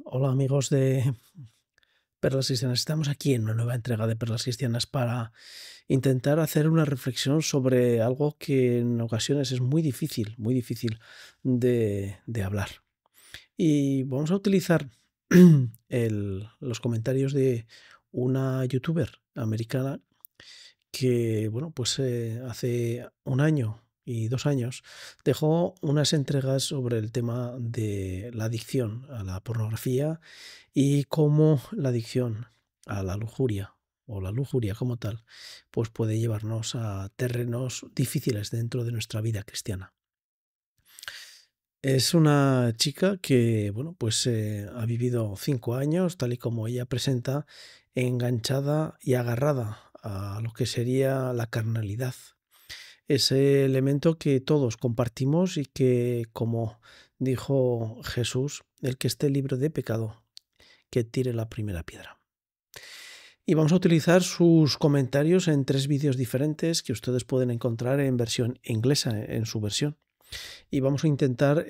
Hola amigos de Perlas Cristianas. Estamos aquí en una nueva entrega de Perlas Cristianas para intentar hacer una reflexión sobre algo que en ocasiones es muy difícil de hablar. Y vamos a utilizar los comentarios de una youtuber americana que, bueno, pues hace un año y 2 años dejó unas entregas sobre el tema de la adicción a la pornografía y cómo la adicción a la lujuria o la lujuria como tal, pues puede llevarnos a terrenos difíciles dentro de nuestra vida cristiana. Es una chica que, bueno, pues ha vivido 5 años, tal y como ella presenta, enganchada y agarrada a lo que sería la carnalidad. Ese elemento que todos compartimos y que, como dijo Jesús, el que esté libre de pecado, que tire la primera piedra. Y vamos a utilizar sus comentarios en 3 vídeos diferentes que ustedes pueden encontrar en versión inglesa, en su versión. Y vamos a intentar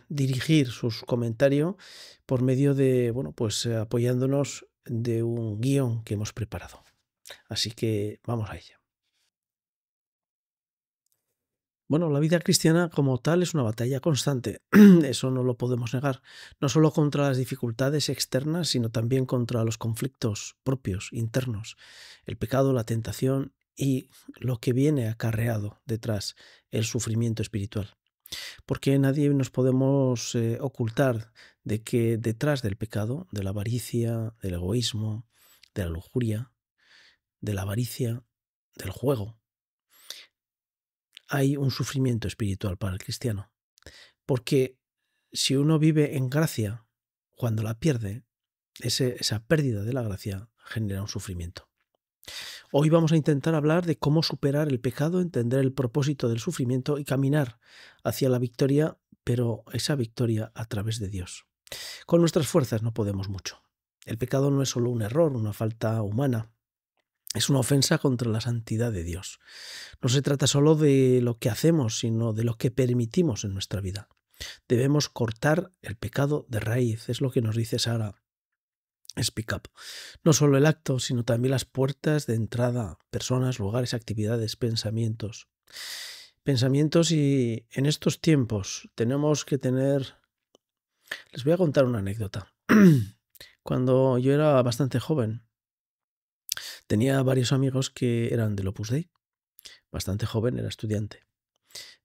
dirigir sus comentarios por medio de, bueno, pues apoyándonos de un guión que hemos preparado. Así que vamos a ello. Bueno, la vida cristiana como tal es una batalla constante, eso no lo podemos negar, no solo contra las dificultades externas, sino también contra los conflictos propios, internos, el pecado, la tentación y lo que viene acarreado detrás, el sufrimiento espiritual. Porque nadie nos podemos ocultar de que detrás del pecado, de la avaricia, del egoísmo, de la lujuria, de la avaricia, del juego, hay un sufrimiento espiritual para el cristiano. Porque si uno vive en gracia, cuando la pierde, esa pérdida de la gracia genera un sufrimiento. Hoy vamos a intentar hablar de cómo superar el pecado, entender el propósito del sufrimiento y caminar hacia la victoria, pero esa victoria a través de Dios. Con nuestras fuerzas no podemos mucho. El pecado no es solo un error, una falta humana. Es una ofensa contra la santidad de Dios. No se trata solo de lo que hacemos, sino de lo que permitimos en nuestra vida. Debemos cortar el pecado de raíz, es lo que nos dice Sara Speak Up. No solo el acto, sino también las puertas de entrada, personas, lugares, actividades, pensamientos. Pensamientos y en estos tiempos tenemos que tener... Les voy a contar una anécdota. Cuando yo era bastante joven, tenía varios amigos que eran del Opus Dei. Bastante joven, era estudiante.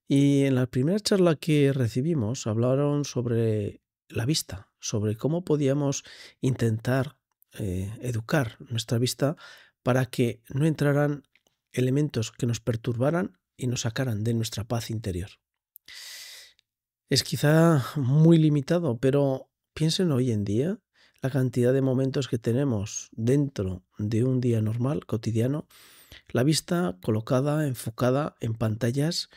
Y en la primera charla que recibimos hablaron sobre la vista, sobre cómo podíamos intentar educar nuestra vista para que no entraran elementos que nos perturbaran y nos sacaran de nuestra paz interior. Es quizá muy limitado, pero piensen hoy en día la cantidad de momentos que tenemos dentro de un día normal, cotidiano, la vista colocada, enfocada en pantallas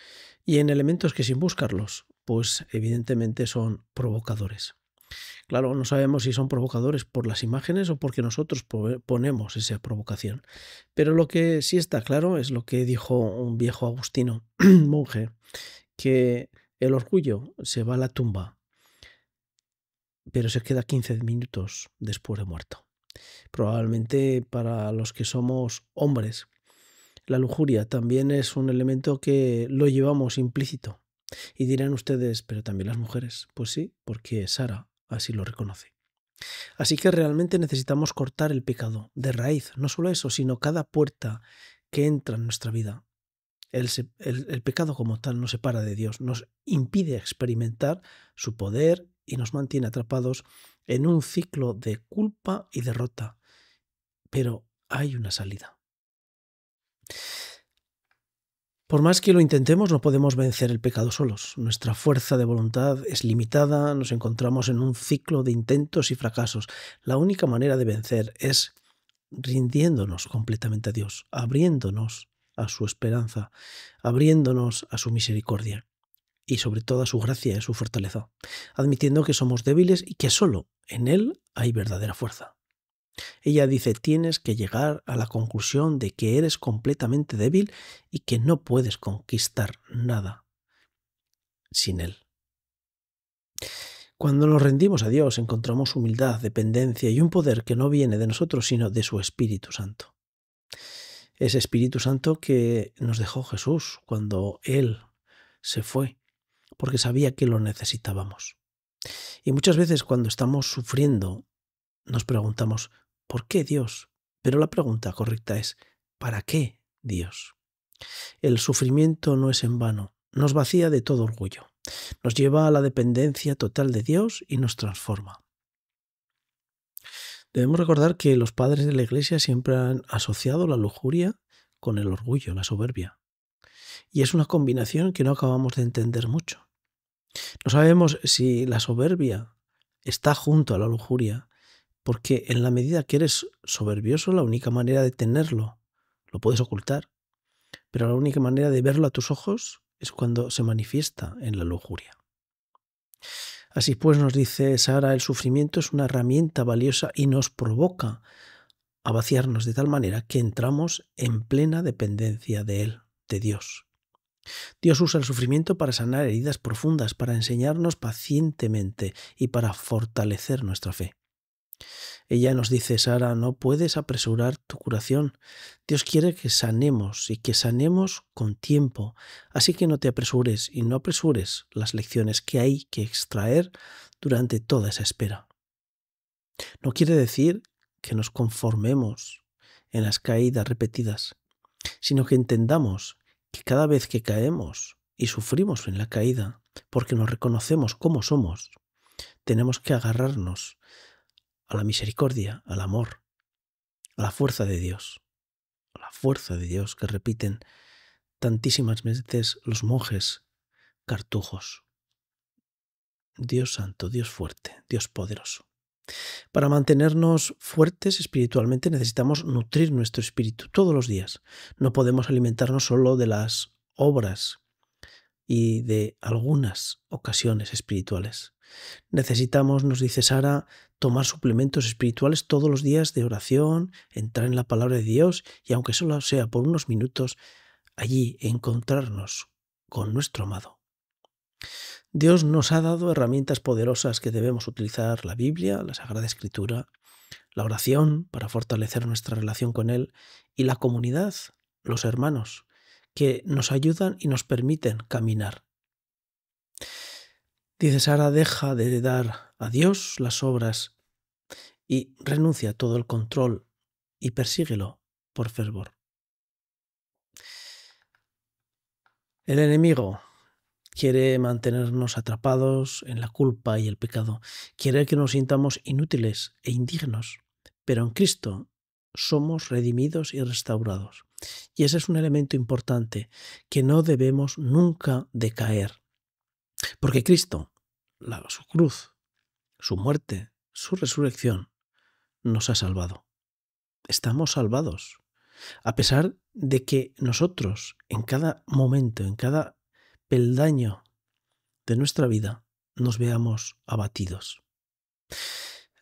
y en elementos que sin buscarlos, pues evidentemente son provocadores. Claro, no sabemos si son provocadores por las imágenes o porque nosotros ponemos esa provocación. Pero lo que sí está claro es lo que dijo un viejo agustino, monje, que el orgullo se va a la tumba, pero se queda 15 minutos después de muerto. Probablemente para los que somos hombres, la lujuria también es un elemento que lo llevamos implícito. Y dirán ustedes, pero también las mujeres. Pues sí, porque Sara así lo reconoce. Así que realmente necesitamos cortar el pecado de raíz. No solo eso, sino cada puerta que entra en nuestra vida. El pecado como tal nos separa de Dios, nos impide experimentar su poder y nos mantiene atrapados en un ciclo de culpa y derrota. Pero hay una salida. Por más que lo intentemos, no podemos vencer el pecado solos. Nuestra fuerza de voluntad es limitada, nos encontramos en un ciclo de intentos y fracasos. La única manera de vencer es rindiéndonos completamente a Dios, abriéndonos a su esperanza, abriéndonos a su misericordia y sobre todo a su gracia y a su fortaleza, admitiendo que somos débiles y que solo en Él hay verdadera fuerza. Ella dice, tienes que llegar a la conclusión de que eres completamente débil y que no puedes conquistar nada sin Él. Cuando nos rendimos a Dios encontramos humildad, dependencia y un poder que no viene de nosotros sino de su Espíritu Santo. Ese Espíritu Santo que nos dejó Jesús cuando Él se fue, porque sabía que lo necesitábamos. Y muchas veces cuando estamos sufriendo nos preguntamos, ¿por qué Dios? Pero la pregunta correcta es, ¿para qué Dios? El sufrimiento no es en vano, nos vacía de todo orgullo, nos lleva a la dependencia total de Dios y nos transforma. Debemos recordar que los padres de la Iglesia siempre han asociado la lujuria con el orgullo, la soberbia. Y es una combinación que no acabamos de entender mucho. No sabemos si la soberbia está junto a la lujuria, porque en la medida que eres soberbioso, la única manera de tenerlo, lo puedes ocultar, pero la única manera de verlo a tus ojos es cuando se manifiesta en la lujuria. Así pues, nos dice Sara, el sufrimiento es una herramienta valiosa y nos provoca a vaciarnos de tal manera que entramos en plena dependencia de Él, de Dios. Dios usa el sufrimiento para sanar heridas profundas, para enseñarnos pacientemente y para fortalecer nuestra fe. Ella nos dice, Sara, no puedes apresurar tu curación. Dios quiere que sanemos y que sanemos con tiempo. Así que no te apresures y no apresures las lecciones que hay que extraer durante toda esa espera. No quiere decir que nos conformemos en las caídas repetidas, sino que entendamos que cada vez que caemos y sufrimos en la caída, porque nos reconocemos como somos, tenemos que agarrarnos a la misericordia, al amor, a la fuerza de Dios, que repiten tantísimas veces los monjes cartujos. Dios santo, Dios fuerte, Dios poderoso. Para mantenernos fuertes espiritualmente necesitamos nutrir nuestro espíritu todos los días. No podemos alimentarnos solo de las obras y de algunas ocasiones espirituales. Necesitamos, nos dice Sara, tomar suplementos espirituales todos los días de oración, entrar en la palabra de Dios y aunque solo sea por unos minutos, allí encontrarnos con nuestro amado. Dios nos ha dado herramientas poderosas que debemos utilizar, la Biblia, la Sagrada Escritura, la oración para fortalecer nuestra relación con Él y la comunidad, los hermanos, que nos ayudan y nos permiten caminar. Dice Sara, deja de dar a Dios las obras y renuncia a todo el control y persíguelo por fervor. El enemigo quiere mantenernos atrapados en la culpa y el pecado. Quiere que nos sintamos inútiles e indignos. Pero en Cristo somos redimidos y restaurados. Y ese es un elemento importante, que no debemos nunca decaer. Porque Cristo, su cruz, su muerte, su resurrección, nos ha salvado. Estamos salvados. A pesar de que nosotros, en cada momento, en cada peldaño de nuestra vida, nos veamos abatidos.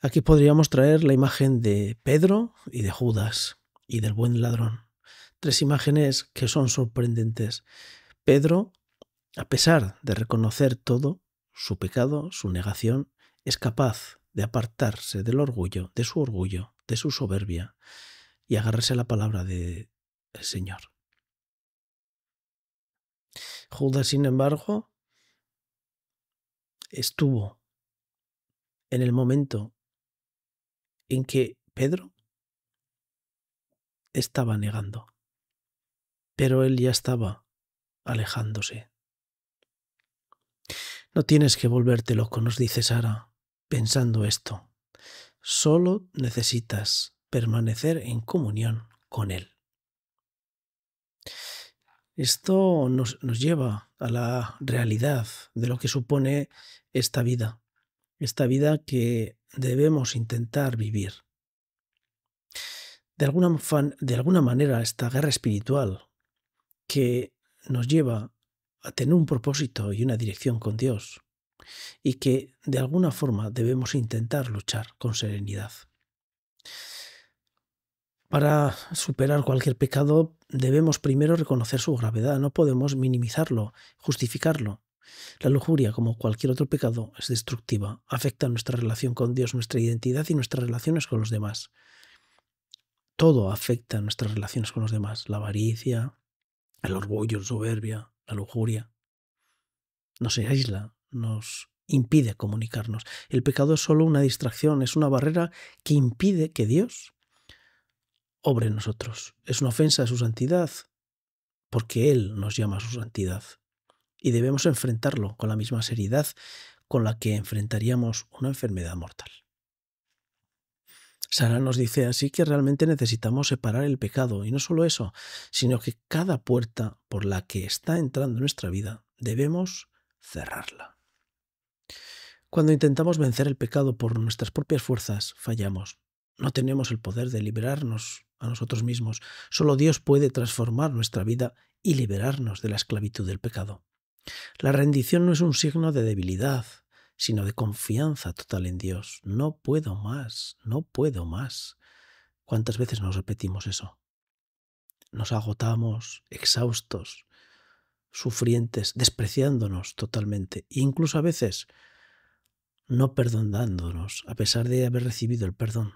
Aquí podríamos traer la imagen de Pedro y de Judas y del buen ladrón. Tres imágenes que son sorprendentes. Pedro, a pesar de reconocer todo, su pecado, su negación, es capaz de apartarse del orgullo, de su soberbia y agarrarse a la palabra del Señor. Judas, sin embargo, estuvo en el momento en que Pedro estaba negando, pero él ya estaba alejándose. No tienes que volverte loco, nos dice Sara, pensando esto. Solo necesitas permanecer en comunión con Él. Esto nos lleva a la realidad de lo que supone esta vida que debemos intentar vivir. De alguna manera, esta guerra espiritual que nos lleva a tener un propósito y una dirección con Dios y que de alguna forma debemos intentar luchar con serenidad. Para superar cualquier pecado debemos primero reconocer su gravedad, no podemos minimizarlo, justificarlo. La lujuria, como cualquier otro pecado, es destructiva, afecta nuestra relación con Dios, nuestra identidad y nuestras relaciones con los demás. Todo afecta nuestras relaciones con los demás, la avaricia, el orgullo, la soberbia, la lujuria. Nos aísla, nos impide comunicarnos. El pecado es solo una distracción, es una barrera que impide que Dios obre en nosotros. Es una ofensa a su santidad, porque Él nos llama a su santidad. Y debemos enfrentarlo con la misma seriedad con la que enfrentaríamos una enfermedad mortal. Sara nos dice así que realmente necesitamos separar el pecado, y no solo eso, sino que cada puerta por la que está entrando en nuestra vida debemos cerrarla. Cuando intentamos vencer el pecado por nuestras propias fuerzas, fallamos. No tenemos el poder de liberarnos a nosotros mismos. Solo Dios puede transformar nuestra vida y liberarnos de la esclavitud del pecado. La rendición no es un signo de debilidad, sino de confianza total en Dios. No puedo más, no puedo más. ¿Cuántas veces nos repetimos eso? Nos agotamos, exhaustos, sufrientes, despreciándonos totalmente, e incluso a veces no perdonándonos a pesar de haber recibido el perdón.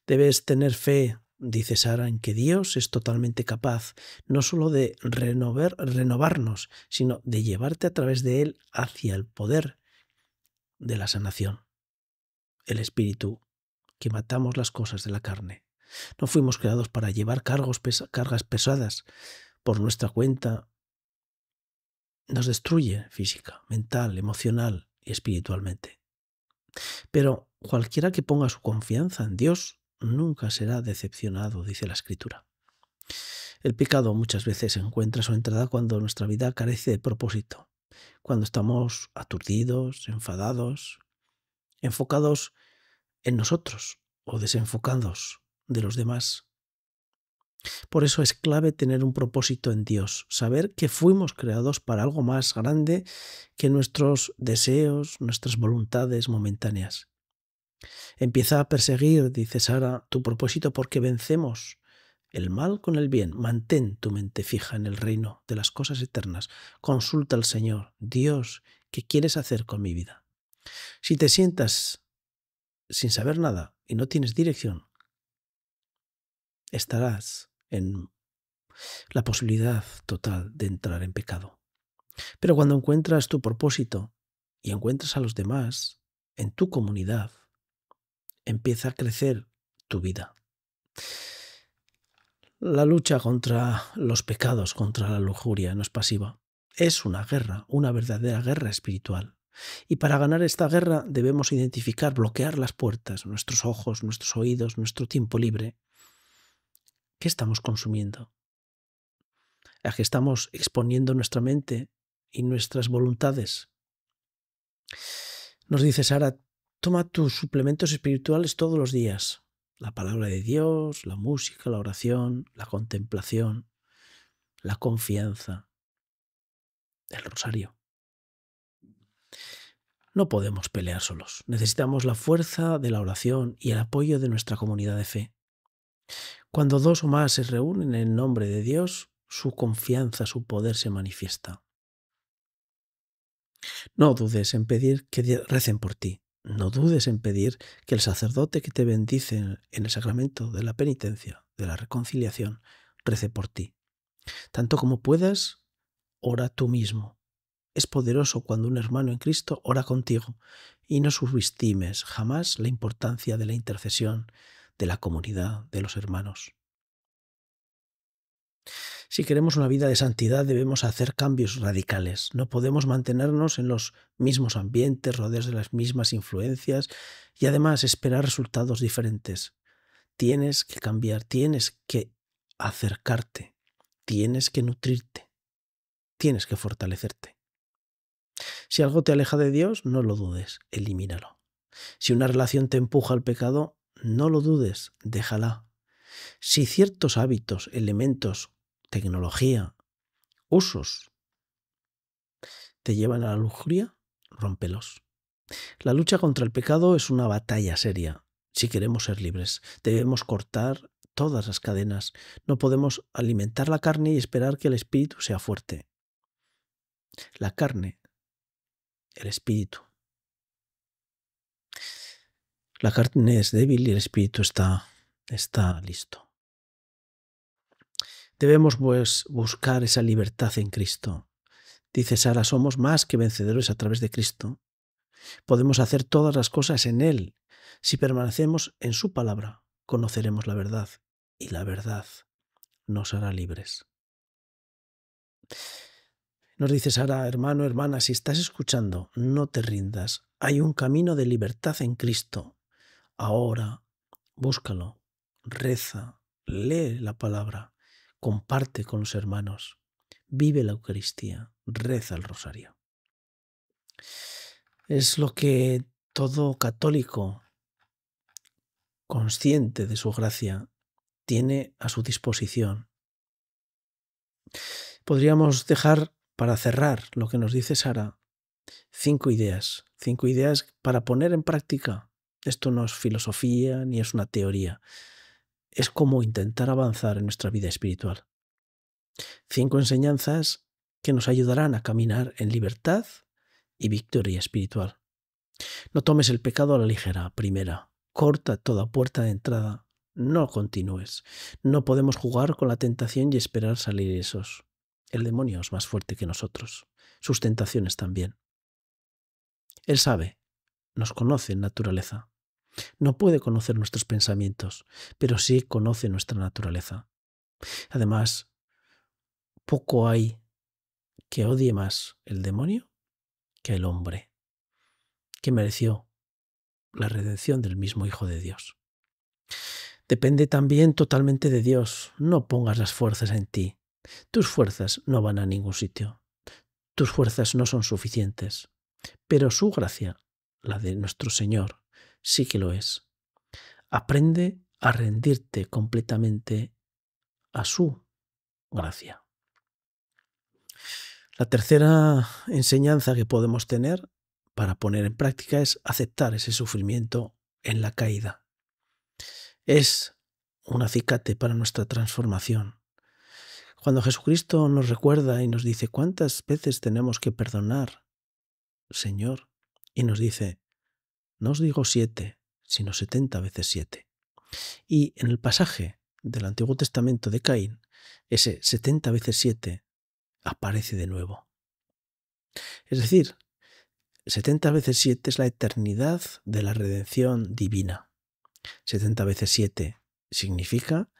Debes tener fe, dice Sara, en que Dios es totalmente capaz no solo de renovarnos, sino de llevarte a través de Él hacia el poder de la sanación. El Espíritu, que matamos las cosas de la carne. No fuimos creados para llevar cargas pesadas por nuestra cuenta. Nos destruye física, mental, emocional y espiritualmente. Pero cualquiera que ponga su confianza en Dios nunca será decepcionado, dice la Escritura. El pecado muchas veces encuentra su entrada cuando nuestra vida carece de propósito, cuando estamos aturdidos, enfadados, enfocados en nosotros o desenfocados de los demás. Por eso es clave tener un propósito en Dios, saber que fuimos creados para algo más grande que nuestros deseos, nuestras voluntades momentáneas. Empieza a perseguir, dice Sara, tu propósito porque vencemos el mal con el bien. Mantén tu mente fija en el reino de las cosas eternas. Consulta al Señor, Dios, ¿qué quieres hacer con mi vida? Si te sientas sin saber nada y no tienes dirección, estarás en la posibilidad total de entrar en pecado. Pero cuando encuentras tu propósito y encuentras a los demás en tu comunidad, empieza a crecer tu vida. La lucha contra los pecados, contra la lujuria, no es pasiva. Es una guerra, una verdadera guerra espiritual. Y para ganar esta guerra debemos identificar, bloquear las puertas, nuestros ojos, nuestros oídos, nuestro tiempo libre. ¿Qué estamos consumiendo? ¿A qué estamos exponiendo nuestra mente y nuestras voluntades? Nos dice Sara, toma tus suplementos espirituales todos los días. La palabra de Dios, la música, la oración, la contemplación, la confianza, el rosario. No podemos pelear solos. Necesitamos la fuerza de la oración y el apoyo de nuestra comunidad de fe. Cuando dos o más se reúnen en el nombre de Dios, su confianza, su poder se manifiesta. No dudes en pedir que recen por ti. No dudes en pedir que el sacerdote que te bendice en el sacramento de la penitencia, de la reconciliación, rece por ti. Tanto como puedas, ora tú mismo. Es poderoso cuando un hermano en Cristo ora contigo, y no subestimes jamás la importancia de la intercesión, de la comunidad, de los hermanos. Si queremos una vida de santidad debemos hacer cambios radicales. No podemos mantenernos en los mismos ambientes, rodeados de las mismas influencias y además esperar resultados diferentes. Tienes que cambiar, tienes que acercarte, tienes que nutrirte, tienes que fortalecerte. Si algo te aleja de Dios, no lo dudes, elimínalo. Si una relación te empuja al pecado, no lo dudes, déjala. Si ciertos hábitos, elementos, tecnología, usos te llevan a la lujuria, rómpelos. La lucha contra el pecado es una batalla seria. Si queremos ser libres, debemos cortar todas las cadenas. No podemos alimentar la carne y esperar que el espíritu sea fuerte. La carne, el espíritu. La carne es débil y el espíritu está listo. Debemos pues buscar esa libertad en Cristo. Dice Sara, somos más que vencedores a través de Cristo. Podemos hacer todas las cosas en Él. Si permanecemos en su palabra, conoceremos la verdad y la verdad nos hará libres. Nos dice Sara, hermano, hermana, si estás escuchando, no te rindas. Hay un camino de libertad en Cristo. Ahora, búscalo, reza, lee la palabra, comparte con los hermanos, vive la Eucaristía, reza el rosario. Es lo que todo católico consciente de su gracia tiene a su disposición. Podríamos dejar, para cerrar lo que nos dice Sara, 5 ideas para poner en práctica. Esto no es filosofía ni es una teoría, es como intentar avanzar en nuestra vida espiritual. 5 enseñanzas que nos ayudarán a caminar en libertad y victoria espiritual. No tomes el pecado a la ligera. Primera, corta toda puerta de entrada. No continúes. No podemos jugar con la tentación y esperar salir ilesos. El demonio es más fuerte que nosotros. Sus tentaciones también. Él sabe, nos conoce en naturaleza. No puede conocer nuestros pensamientos, pero sí conoce nuestra naturaleza. Además, poco hay que odie más el demonio que el hombre, que mereció la redención del mismo Hijo de Dios. Depende también totalmente de Dios. No pongas las fuerzas en ti. Tus fuerzas no van a ningún sitio. Tus fuerzas no son suficientes. Pero su gracia, la de nuestro Señor, sí que lo es. Aprende a rendirte completamente a su gracia. La tercera enseñanza que podemos tener para poner en práctica es aceptar ese sufrimiento en la caída. Es un acicate para nuestra transformación. Cuando Jesucristo nos recuerda y nos dice cuántas veces tenemos que perdonar, Señor, y nos dice, no os digo 7, sino 70 veces 7. Y en el pasaje del Antiguo Testamento de Caín, ese 70 veces 7 aparece de nuevo. Es decir, 70 veces 7 es la eternidad de la redención divina. 70 veces 7 significa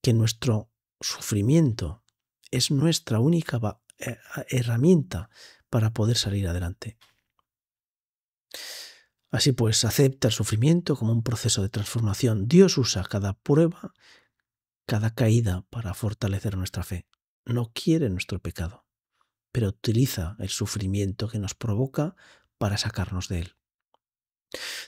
que nuestro sufrimiento es nuestra única herramienta para poder salir adelante. Así pues, acepta el sufrimiento como un proceso de transformación. Dios usa cada prueba, cada caída para fortalecer nuestra fe. No quiere nuestro pecado, pero utiliza el sufrimiento que nos provoca para sacarnos de él.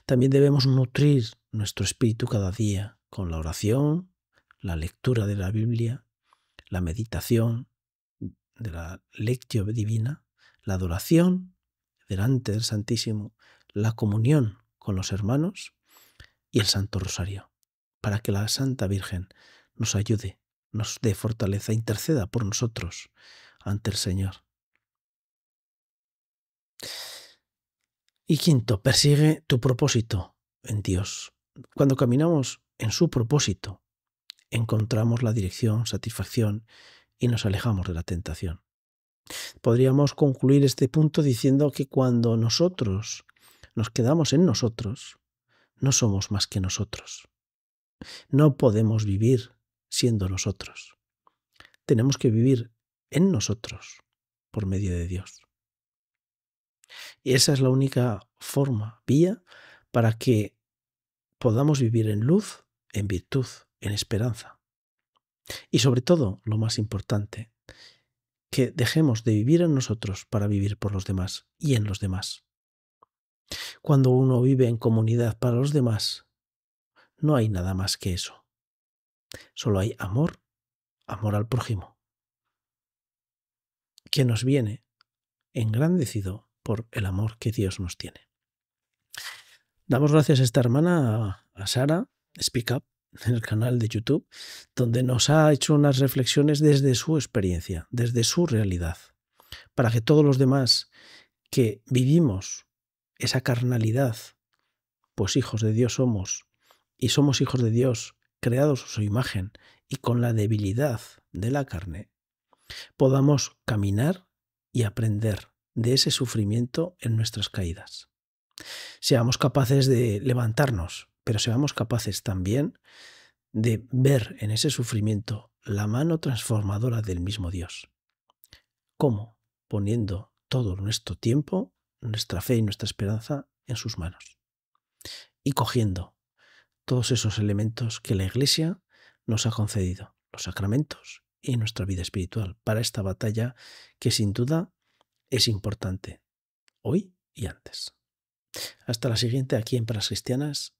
También debemos nutrir nuestro espíritu cada día con la oración, la lectura de la Biblia, la meditación de la lectio divina, la adoración delante del Santísimo, la comunión con los hermanos y el Santo Rosario, para que la Santa Virgen nos ayude, nos dé fortaleza, interceda por nosotros ante el Señor. Y quinto, persigue tu propósito en Dios. Cuando caminamos en su propósito, encontramos la dirección, satisfacción y nos alejamos de la tentación. Podríamos concluir este punto diciendo que cuando nosotros nos quedamos en nosotros, no somos más que nosotros. No podemos vivir siendo nosotros. Tenemos que vivir en nosotros por medio de Dios. Y esa es la única forma, vía, para que podamos vivir en luz, en virtud, en esperanza. Y sobre todo, lo más importante, que dejemos de vivir en nosotros para vivir por los demás y en los demás. Cuando uno vive en comunidad para los demás, no hay nada más que eso. Solo hay amor, amor al prójimo, que nos viene engrandecido por el amor que Dios nos tiene. Damos gracias a esta hermana, a Sara, Speak Up, en el canal de YouTube, donde nos ha hecho unas reflexiones desde su experiencia, desde su realidad, para que todos los demás que vivimos esa carnalidad, pues hijos de Dios somos, y somos hijos de Dios creados a su imagen y con la debilidad de la carne, podamos caminar y aprender de ese sufrimiento en nuestras caídas. Seamos capaces de levantarnos, pero seamos capaces también de ver en ese sufrimiento la mano transformadora del mismo Dios. ¿Cómo? Poniendo todo nuestro tiempo, nuestra fe y nuestra esperanza en sus manos. Y cogiendo todos esos elementos que la Iglesia nos ha concedido, los sacramentos y nuestra vida espiritual, para esta batalla que sin duda es importante, hoy y antes. Hasta la siguiente aquí en Palabras Cristianas.